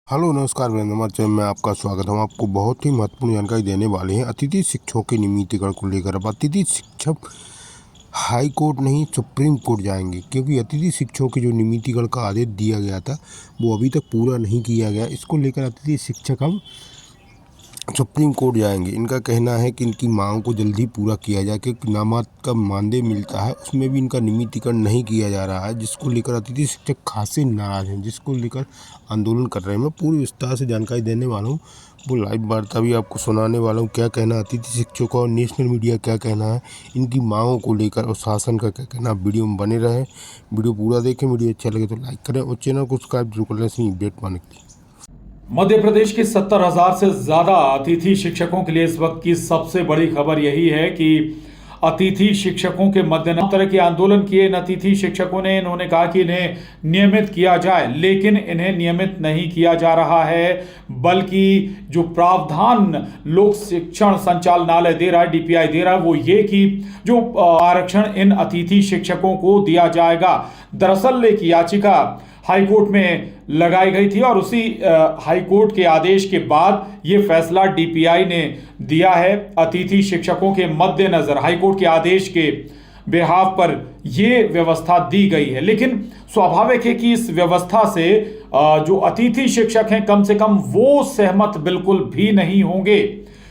Hello नमस्कार वीरेंद्र हमारे channel में आपका स्वागत है। हम आपको बहुत ही महत्वपूर्ण जानकारी देने वाले हैं अतिथि शिक्षकों के नियमितीकरण को लेकर। अब अतिथि शिक्षक हाई कोर्ट नहीं सुप्रीम कोर्ट जाएंगे, क्योंकि अतिथि शिक्षकों के जो नियमितीकरण का आदेश दिया गया था वो अभी तक पूरा नहीं किया गया। इसको लेकर अतिथि शिक्षक हम सुप्रीम कोर्ट जाएंगे। इनका कहना है कि इनकी मांगों को जल्दी पूरा किया जाए, क्योंकि नामात का मानदेय मिलता है उसमें भी इनका नियमितीकरण नहीं किया जा रहा है, जिसको लेकर अतिथि शिक्षक खासे नाराज हैं, जिसको लेकर आंदोलन कर रहे हैं। मैं पूरी विस्तार से जानकारी देने वाला हूँ, वो लाइव वार्ता भी आपको सुनाने वाला हूँ। क्या कहना अतिथि शिक्षकों का और नेशनल मीडिया क्या कहना है इनकी मांगों को लेकर, और शासन का क्या कहना। वीडियो में बने रहें, वीडियो पूरा देखें। वीडियो अच्छा लगे तो लाइक करें और चैनल को सब्सक्राइब जरूर कर लें इसी अपडेट पाने के लिए। मध्य प्रदेश के 70,000 से ज्यादा अतिथि शिक्षकों के लिए इस वक्त की सबसे बड़ी खबर यही है कि अतिथि शिक्षकों के मद्देनजर तरह के आंदोलन किए इन अतिथि शिक्षकों ने। इन्होंने कहा कि इन्हें नियमित किया जाए, लेकिन इन्हें नियमित नहीं किया जा रहा है, बल्कि जो प्रावधान लोक शिक्षण संचालनालय दे रहा है, डीपीआई दे रहा है, वो ये कि जो आरक्षण इन अतिथि शिक्षकों को दिया जाएगा। दरअसल एक याचिका हाईकोर्ट में लगाई गई थी और उसी हाईकोर्ट के आदेश के बाद ये फैसला डीपीआई ने दिया है। अतिथि शिक्षकों के मद्देनजर हाईकोर्ट के आदेश के बेहाफ पर ये व्यवस्था दी गई है, लेकिन स्वाभाविक है कि इस व्यवस्था से जो अतिथि शिक्षक हैं कम से कम वो सहमत बिल्कुल भी नहीं होंगे,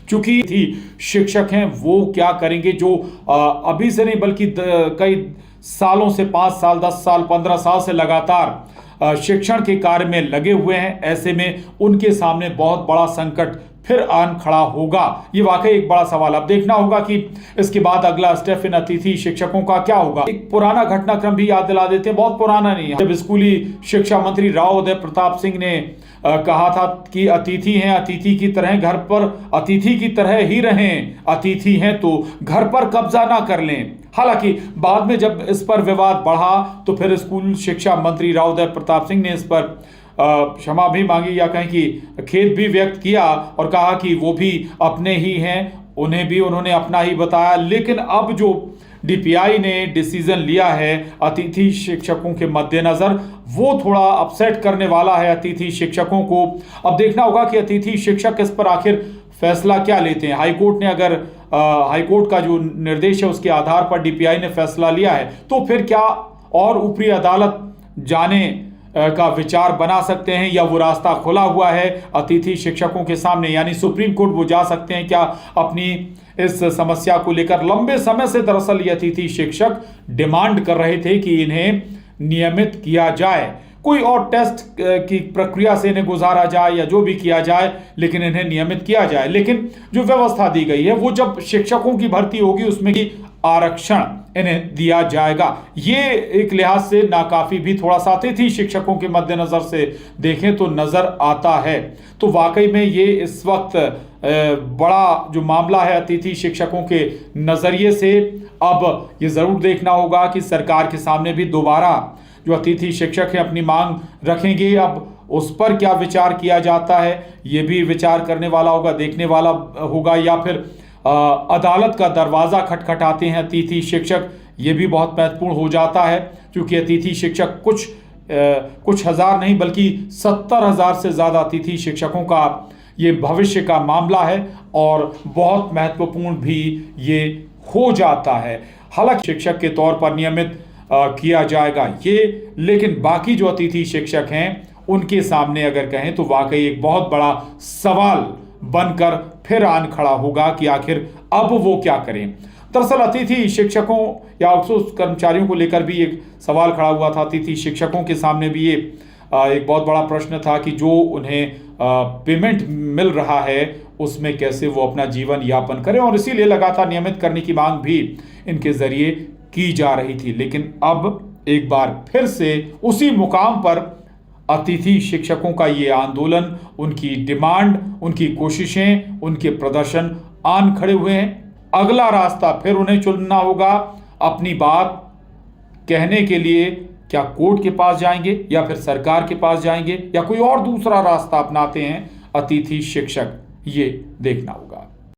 क्योंकि शिक्षक हैं वो क्या करेंगे जो अभी से नहीं बल्कि कई सालों से 5 साल 10 साल 15 साल से लगातार शिक्षण के कार्य में लगे हुए हैं। ऐसे में उनके सामने बहुत बड़ा संकट फिर आन खड़ा होगा। ये वाकई एक बड़ा सवाल। अब देखना होगा कि इसके बाद अगला स्टेप इन अतिथि शिक्षकों का क्या होगा। एक पुराना घटनाक्रम भी याद दिला देते हैं, बहुत पुराना नहीं है। जब स्कूली शिक्षा मंत्री राव उदय प्रताप सिंह ने कहा था कि अतिथि हैं, अतिथि की तरह घर पर अतिथि की तरह ही रहें, अतिथि हैं तो घर पर कब्जा ना कर लें। हालांकि बाद में जब इस पर विवाद बढ़ा तो फिर स्कूल शिक्षा मंत्री राव उदय प्रताप सिंह ने इस पर क्षमा भी मांगी, या कहें कि खेद भी व्यक्त किया और कहा कि वो भी अपने ही हैं, उन्हें भी उन्होंने अपना ही बताया। लेकिन अब जो डीपीआई ने डिसीजन लिया है अतिथि शिक्षकों के मद्देनजर, वो थोड़ा अपसेट करने वाला है अतिथि शिक्षकों को। अब देखना होगा कि अतिथि शिक्षक इस पर आखिर फैसला क्या लेते हैं। हाईकोर्ट ने अगर हाईकोर्ट का जो निर्देश है उसके आधार पर डीपीआई ने फैसला लिया है, तो फिर क्या और ऊपरी अदालत जाने का विचार बना सकते हैं, या वो रास्ता खुला हुआ है अतिथि शिक्षकों के सामने, यानी सुप्रीम कोर्ट वो जा सकते हैं क्या अपनी इस समस्या को लेकर। लंबे समय से दरअसल ये अतिथि शिक्षक डिमांड कर रहे थे कि इन्हें नियमित किया जाए, कोई और टेस्ट की प्रक्रिया से इन्हें गुजारा जाए या जो भी किया जाए, लेकिन इन्हें नियमित किया जाए। लेकिन जो व्यवस्था दी गई है वो जब शिक्षकों की भर्ती होगी उसमें की आरक्षण इन्हें दिया जाएगा। ये एक लिहाज से नाकाफी भी थोड़ा सा अतिथि शिक्षकों के मद्देनजर से देखें तो नजर आता है। तो वाकई में ये इस वक्त बड़ा जो मामला है अतिथि शिक्षकों के नजरिए से। अब ये जरूर देखना होगा कि सरकार के सामने भी दोबारा जो अतिथि शिक्षक हैं अपनी मांग रखेंगे। अब उस पर क्या विचार किया जाता है ये भी विचार करने वाला होगा, देखने वाला होगा, या फिर अदालत का दरवाजा खटखटाते हैं अतिथि शिक्षक, ये भी बहुत महत्वपूर्ण हो जाता है, क्योंकि अतिथि शिक्षक कुछ हजार नहीं बल्कि 70,000 से ज्यादा अतिथि शिक्षकों का ये भविष्य का मामला है और बहुत महत्वपूर्ण भी ये हो जाता है। हालांकि शिक्षक के तौर पर नियमित किया जाएगा ये, लेकिन बाकी जो अतिथि शिक्षक हैं उनके सामने अगर कहें तो वाकई एक बहुत बड़ा सवाल बनकर फिर आन खड़ा होगा कि आखिर अब वो क्या करें। दरअसल अतिथि शिक्षकों या आउटसोर्स कर्मचारियों को लेकर भी एक सवाल खड़ा हुआ था। अतिथि शिक्षकों के सामने भी ये एक बहुत बड़ा प्रश्न था कि जो उन्हें पेमेंट मिल रहा है उसमें कैसे वो अपना जीवन यापन करें, और इसीलिए लगातार नियमित करने की मांग भी इनके जरिए की जा रही थी। लेकिन अब एक बार फिर से उसी मुकाम पर अतिथि शिक्षकों का ये आंदोलन, उनकी डिमांड, उनकी कोशिशें, उनके प्रदर्शन आन खड़े हुए हैं। अगला रास्ता फिर उन्हें चुनना होगा अपनी बात कहने के लिए। क्या कोर्ट के पास जाएंगे या फिर सरकार के पास जाएंगे या कोई और दूसरा रास्ता अपनाते हैं अतिथि शिक्षक, ये देखना होगा।